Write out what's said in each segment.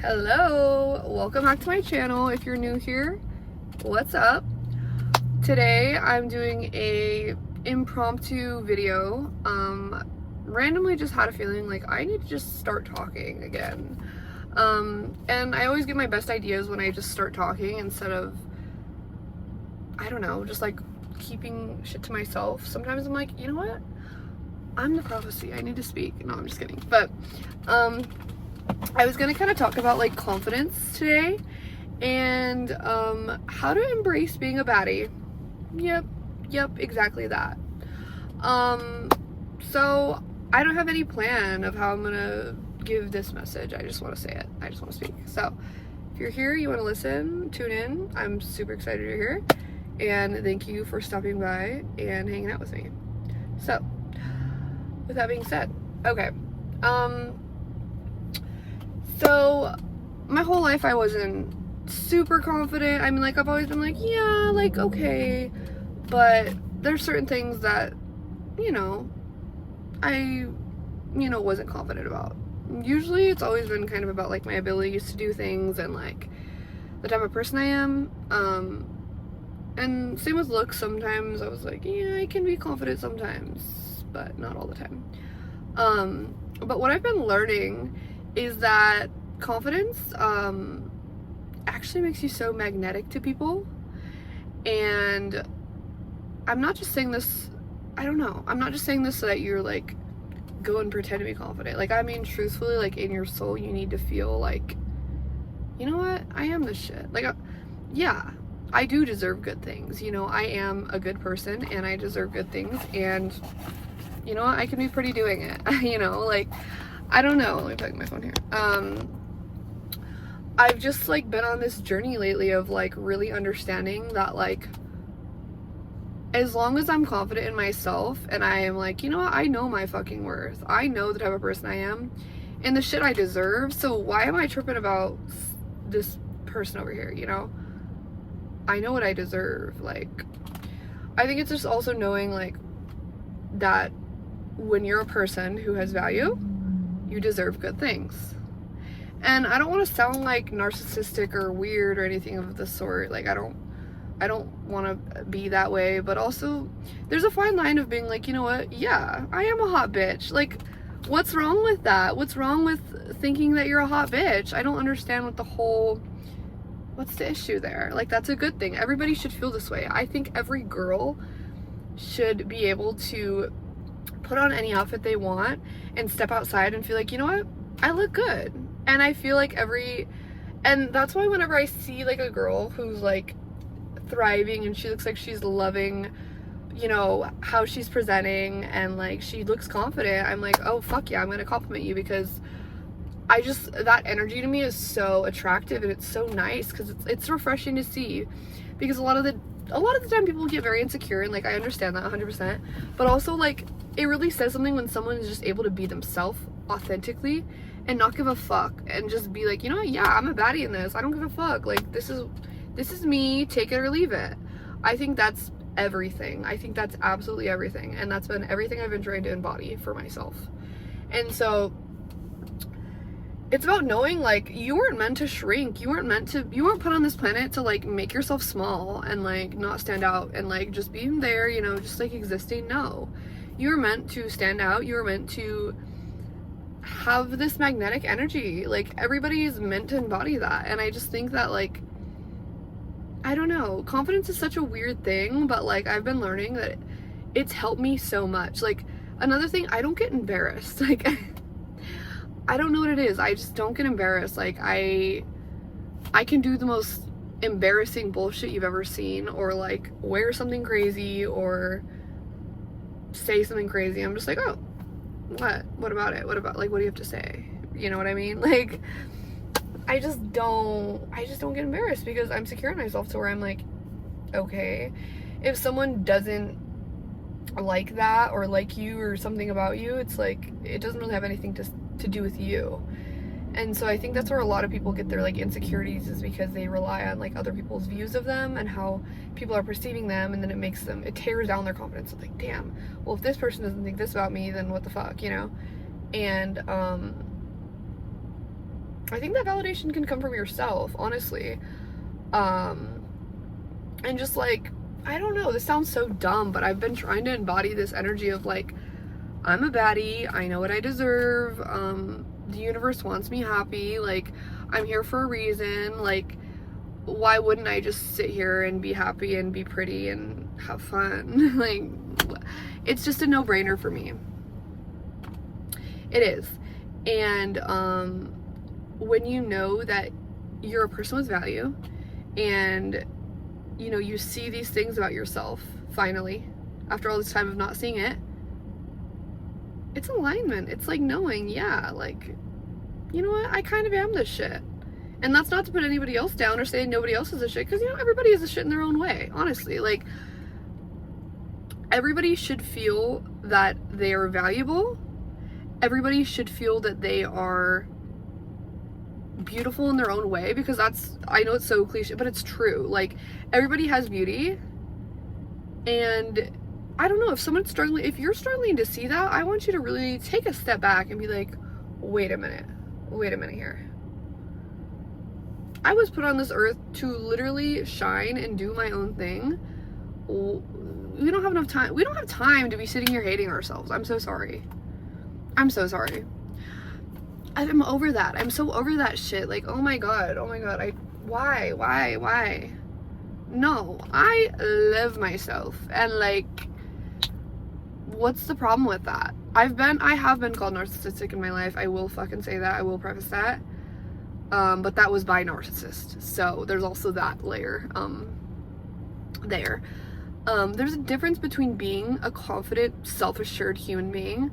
Hello, welcome back to my channel. If you're new here, what's up? Today I'm doing a impromptu video. Randomly just had a feeling like I need to just start talking again. And I always get my best ideas when I just start talking instead of, I don't know, just like keeping shit to myself. Sometimes I'm like, you know what? I'm the prophecy. I need to speak. No, I'm just kidding. But I was gonna kind of talk about like confidence today and how to embrace being a baddie. Yep, exactly that. So I don't have any plan of how I'm gonna give this message. I just want to say it. I just want to speak. So if you're here, you want to listen, tune in. I'm super excited you're here, and thank you for stopping by and hanging out with me. So with that being said, okay, so my whole life I wasn't super confident. I mean, like, I've always been like, yeah, like, okay, but there's certain things that, I, wasn't confident about. Usually it's always been kind of about like my abilities to do things and like the type of person I am. And same with looks. Sometimes I was like, yeah, I can be confident sometimes, but not all the time. But what I've been learning is that confidence actually makes you so magnetic to people. And I'm not just saying this, I don't know, I'm not just saying this so that you're like go and pretend to be confident. Like, I mean, truthfully, like in your soul you need to feel like, you know what, I am this shit. Like, yeah, I do deserve good things. I am a good person and I deserve good things, and you know what, I can be pretty doing it. Like, I don't know, let me plug my phone here. I've just like been on this journey lately of like really understanding that like as long as I'm confident in myself and I am like, you know what, I know my fucking worth. I know the type of person I am and the shit I deserve. So why am I tripping about this person over here, I know what I deserve. Like, I think it's just also knowing like that when you're a person who has value, you deserve good things. And I don't want to sound like narcissistic or weird or anything of the sort. Like, I don't want to be that way, but also there's a fine line of being like, you know what, yeah, I am a hot bitch. Like, what's wrong with that? What's wrong with thinking that you're a hot bitch? I don't understand what's the issue there? Like, that's a good thing. Everybody should feel this way. I think every girl should be able to put on any outfit they want and step outside and feel like, you know what, I look good. And I feel like and that's why whenever I see like a girl who's like thriving and she looks like she's loving, how she's presenting and like she looks confident, I'm like, oh fuck yeah, I'm gonna compliment you, because that energy to me is so attractive and it's so nice, because it's refreshing to see. Because a lot of the time people get very insecure, and like I understand that 100%, but also like it really says something when someone is just able to be themselves authentically and not give a fuck and just be like, you know what, yeah, I'm a baddie in this, I don't give a fuck, like this is me, take it or leave it. I think that's everything. I think that's absolutely everything, and that's been everything I've been trying to embody for myself. And so it's about knowing like you weren't meant to shrink. You weren't put on this planet to like make yourself small and like not stand out and like just being there, just like existing. No, you were meant to stand out. You were meant to have this magnetic energy. Like, everybody is meant to embody that. And I just think that like, I don't know, confidence is such a weird thing, but like I've been learning that it's helped me so much. Like, another thing, I don't get embarrassed. Like, I don't know what it is. I just don't get embarrassed. Like, I can do the most embarrassing bullshit you've ever seen, or like wear something crazy or say something crazy. I'm just like, oh, what about it? What do you have to say? You know what I mean? Like, I just don't get embarrassed because I'm secure in myself to where I'm like, okay, if someone doesn't like that or like you or something about you, it's like, it doesn't really have anything to do with you. And so I think that's where a lot of people get their like insecurities, is because they rely on like other people's views of them and how people are perceiving them, and then it tears down their confidence. It's like, damn, well, if this person doesn't think this about me, then what the fuck, And I think that validation can come from yourself, honestly. And just like, I don't know, this sounds so dumb, but I've been trying to embody this energy of like, I'm a baddie, I know what I deserve, the universe wants me happy, like, I'm here for a reason, like, why wouldn't I just sit here and be happy and be pretty and have fun? Like, it's just a no-brainer for me. It is. And when you know that you're a person with value, and you know, you see these things about yourself finally after all this time of not seeing it, it's alignment. It's like knowing, yeah, like, you know what, I kind of am this shit. And that's not to put anybody else down or say nobody else is a shit, because, you know, everybody is a shit in their own way, honestly. Like, everybody should feel that they are valuable. Everybody should feel that they are beautiful in their own way, because that's, I know it's so cliche, but it's true. Like, everybody has beauty. And I don't know, if someone's struggling, if you're struggling to see that, I want you to really take a step back and be like, wait a minute here. I was put on this earth to literally shine and do my own thing. We don't have enough time. We don't have time to be sitting here hating ourselves. I'm so sorry. I'm so sorry. I'm over that. I'm so over that shit. Like, oh my god. Why? No, I love myself. And like, what's the problem with that? I have been called narcissistic in my life. I will fucking say that. I will preface that. But that was by narcissist. So there's also that layer, there. There's a difference between being a confident, self-assured human being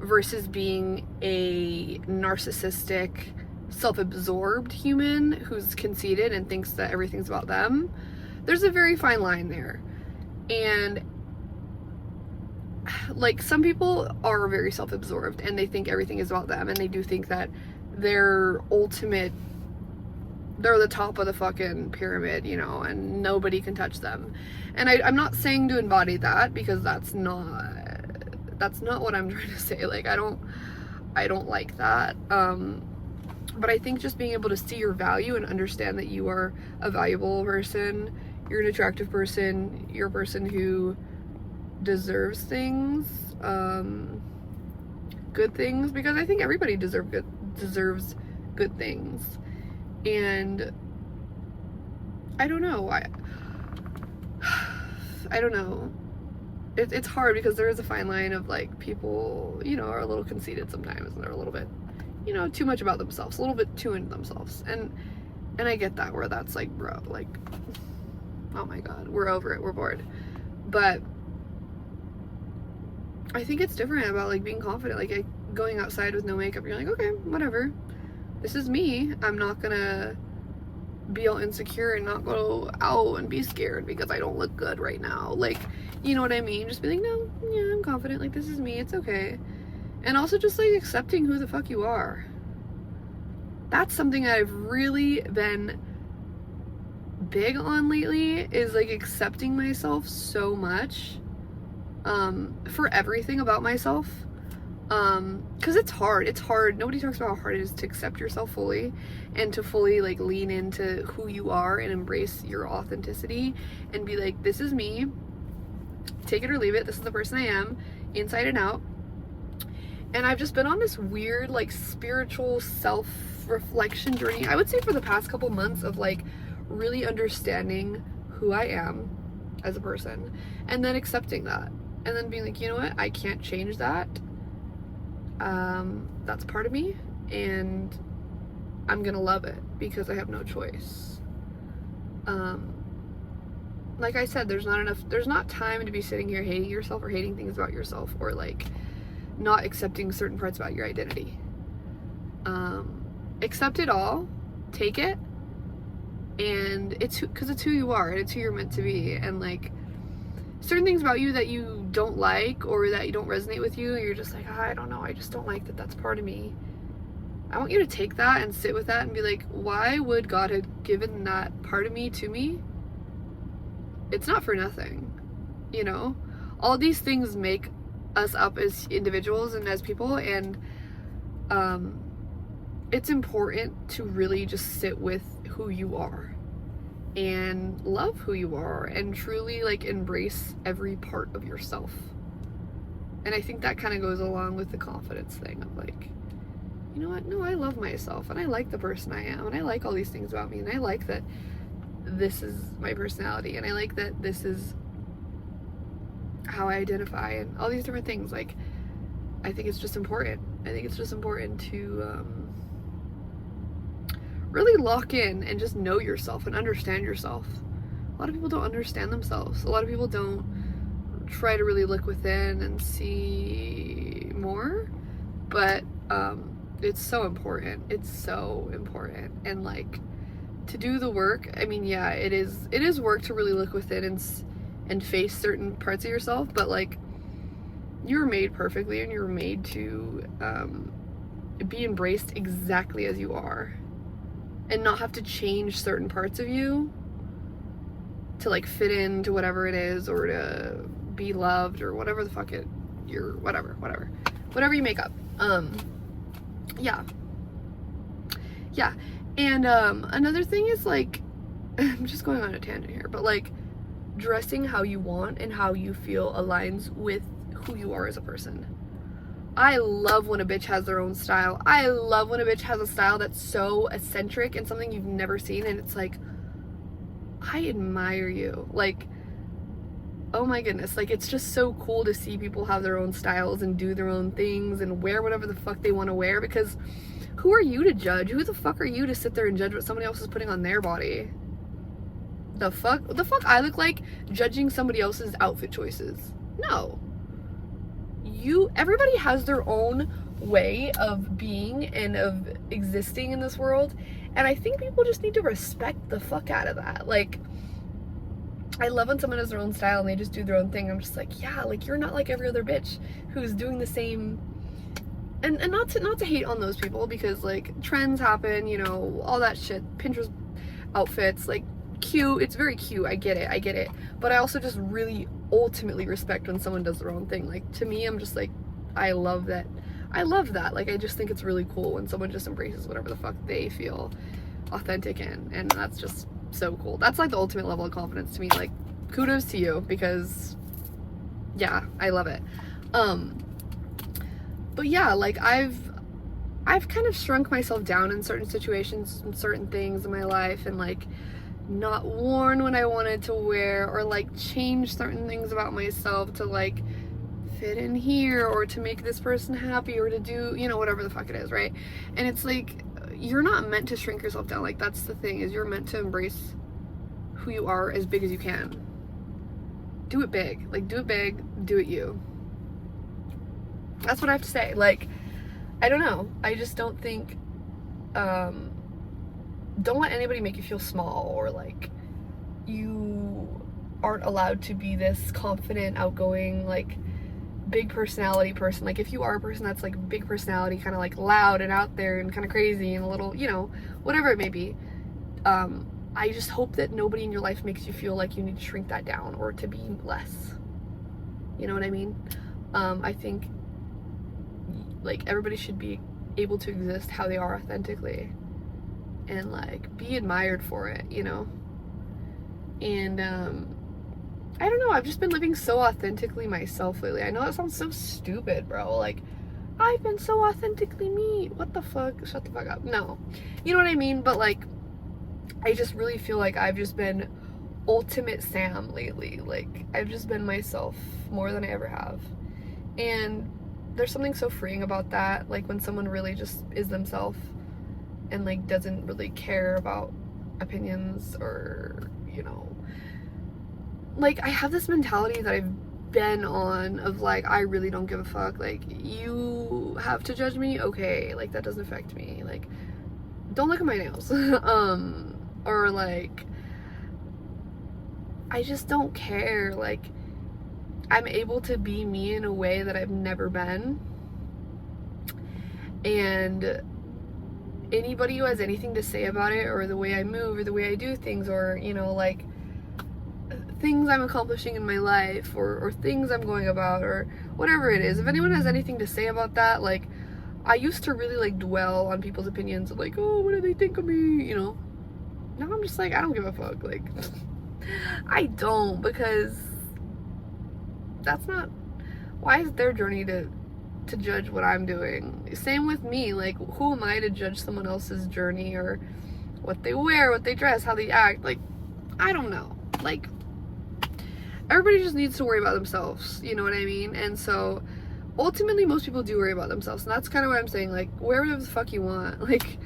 versus being a narcissistic, self-absorbed human who's conceited and thinks that everything's about them. There's a very fine line there. And like, some people are very self-absorbed and they think everything is about them, and they do think that they're the top of the fucking pyramid, you know, and nobody can touch them. And I'm not saying to embody that, because that's not what I'm trying to say. Like, I don't like that. But I think just being able to see your value and understand that you are a valuable person, you're an attractive person, you're a person who deserves things, good things, because I think everybody deserves good things. And I don't know, I don't know. It's hard, because there is a fine line of like, people, you know, are a little conceited sometimes, and they're a little bit, you know, too much about themselves, a little bit too into themselves. And I get that, where that's like, bro, like, oh my god, we're over it, we're bored. But I think it's different about like being confident, like going outside with no makeup. You're like, okay, whatever, this is me. I'm not gonna be all insecure and not go out and be scared because I don't look good right now. Like, you know what I mean? Just be like, no, yeah, I'm confident, like, this is me, it's okay. And also just like accepting who the fuck you are. That's something I've really been big on lately, is like accepting myself so much, for everything about myself. Because it's hard. Nobody talks about how hard it is to accept yourself fully, and to fully like lean into who you are and embrace your authenticity and be like, this is me, take it or leave it, this is the person I am, inside and out. And I've just been on this weird like spiritual self-reflection journey, I would say, for the past couple months, of like really understanding who I am as a person, and then accepting that, and then being like, you know what, I can't change that. That's part of me, and I'm gonna love it because I have no choice. Like I said, there's not time to be sitting here hating yourself or hating things about yourself, or like not accepting certain parts about your identity. Accept it all, take it, and it's because it's who you are, and it's who you're meant to be. And like, certain things about you that you don't like, or that you don't resonate with you, you're just like, I don't know, I just don't like that, that's part of me. I want you to take that and sit with that and be like, why would God have given that part of me to me? It's not for nothing, you know? All these things make us up as individuals and as people, and it's important to really just sit with who you are and love who you are and truly like embrace every part of yourself. And I think that kind of goes along with the confidence thing of like, you know what, no, I love myself and I like the person I am and I like all these things about me and I like that this is my personality and I like that this is how I identify and all these different things. Like, I think it's just important. I think it's just important to really lock in and just know yourself and understand yourself. A lot of people don't understand themselves. A lot of people don't try to really look within and see more, but it's so important. It's so important. And like, to do the work, I mean, yeah, it is work to really look within and face certain parts of yourself, but like, you're made perfectly and you're made to be embraced exactly as you are and not have to change certain parts of you to like fit into whatever it is or to be loved or whatever the fuck you're whatever you make up. Yeah, and another thing is like, I'm just going on a tangent here, but like, dressing how you want and how you feel aligns with who you are as a person. I love when a bitch has their own style. I love when a bitch has a style that's so eccentric and something you've never seen, and it's like, I admire you. Like, oh my goodness, like, it's just so cool to see people have their own styles and do their own things and wear whatever the fuck they want to wear, because who are you to judge? Who the fuck are you to sit there and judge what somebody else is putting on their body? The fuck I look like judging somebody else's outfit choices? No. Everybody has their own way of being and of existing in this world, and I think people just need to respect the fuck out of that. Like, I love when someone has their own style and they just do their own thing. I'm just like, yeah, like, you're not like every other bitch who's doing the same. And not to hate on those people, because like, trends happen, you know, all that shit, Pinterest outfits, like, cute, it's very cute, I get it, but I also just really ultimately respect when someone does their own thing. Like, to me, I'm just like, I love that. Like, I just think it's really cool when someone just embraces whatever the fuck they feel authentic in, and that's just so cool. That's like the ultimate level of confidence to me. Like, kudos to you, because yeah, I love it. But yeah, like, I've kind of shrunk myself down in certain situations and certain things in my life, and like, not worn when I wanted to wear, or like change certain things about myself to like fit in here, or to make this person happy, or to do, you know, whatever the fuck it is, right? And it's like, you're not meant to shrink yourself down. Like, that's the thing, is you're meant to embrace who you are as big as you can. Do it big. Like, do it big, do it you. That's what I have to say. Like, I don't know, I just don't think don't let anybody make you feel small, or like you aren't allowed to be this confident, outgoing, like, big personality person. Like, if you are a person that's like big personality, kind of like loud and out there and kind of crazy and a little, you know, whatever it may be, I just hope that nobody in your life makes you feel like you need to shrink that down or to be less. You know what I mean? I think like, everybody should be able to exist how they are authentically and like be admired for it, you know? And I don't know, I've just been living so authentically myself lately. I know that sounds so stupid, bro. Like, I've been so authentically me. What the fuck? Shut the fuck up. No. You know what I mean? But like, I just really feel like I've just been ultimate Sam lately. Like, I've just been myself more than I ever have. And there's something so freeing about that. Like, when someone really just is themselves and like doesn't really care about opinions, or, you know, like, I have this mentality that I've been on of like, I really don't give a fuck. Like, you have to judge me, okay, like, that doesn't affect me. Like, don't look at my nails. Or like, I just don't care. Like, I'm able to be me in a way that I've never been, and anybody who has anything to say about it, or the way I move, or the way I do things, or, you know, like, things I'm accomplishing in my life, or things I'm going about, or whatever it is, if anyone has anything to say about that, like, I used to really like dwell on people's opinions of like, oh, what do they think of me, you know? Now I'm just like, I don't give a fuck. Like, I don't, because that's not, why is their journey to judge what I'm doing? Same with me. Like, who am I to judge someone else's journey or what they wear, what they dress, how they act? Like, I don't know. Like, everybody just needs to worry about themselves, you know what I mean? And so ultimately most people do worry about themselves, and that's kind of what I'm saying. Like, wear whatever the fuck you want. Like,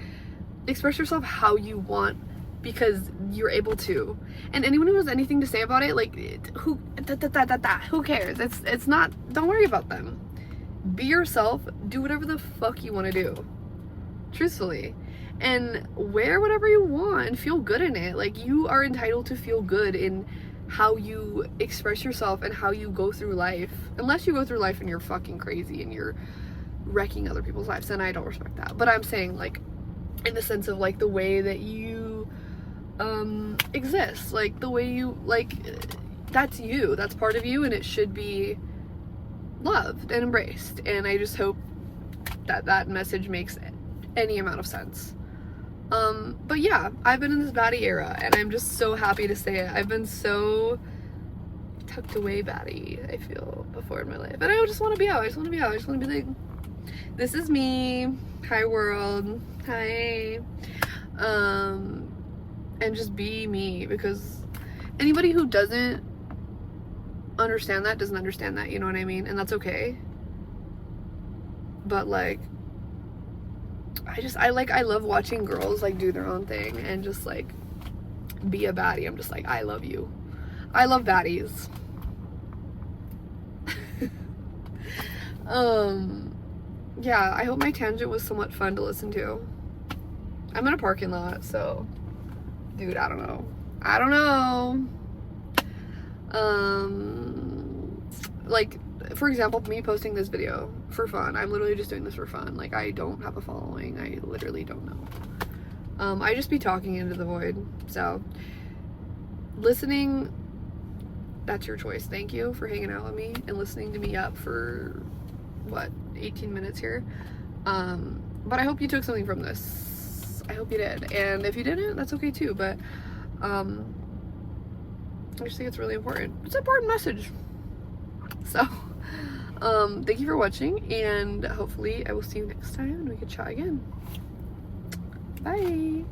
express yourself how you want, because you're able to. And anyone who has anything to say about it, like, who cares? It's not, don't worry about them. Be yourself, do whatever the fuck you want to do, truthfully, and wear whatever you want and feel good in it. Like, you are entitled to feel good in how you express yourself and how you go through life, unless you go through life and you're fucking crazy and you're wrecking other people's lives, and I don't respect that. But I'm saying, like, in the sense of like the way that you exist, like the way you, like, that's you, that's part of you, and it should be loved and embraced. And I just hope that that message makes any amount of sense. But yeah, I've been in this baddie era, and I'm just so happy to say it. I've been so tucked away baddie, I feel, before in my life, and I just want to be out. I just want to be out. I just want to be like, this is me, hi world, hi, and just be me, because anybody who doesn't understand that doesn't understand that, you know what I mean? And that's okay. But like, I love watching girls like do their own thing and just like be a baddie. I'm just like, I love you. I love baddies. Yeah, I hope my tangent was somewhat fun to listen to. I'm in a parking lot, so dude, I don't know. Like, for example, me posting this video for fun, I'm literally just doing this for fun. Like, I don't have a following. I literally don't know. I just be talking into the void. So listening, that's your choice. Thank you for hanging out with me and listening to me up for what, 18 minutes here. But I hope you took something from this. I hope you did, and if you didn't, that's okay too. But I just think it's really important. It's an important message. So thank you for watching, and hopefully I will see you next time and we can chat again. Bye.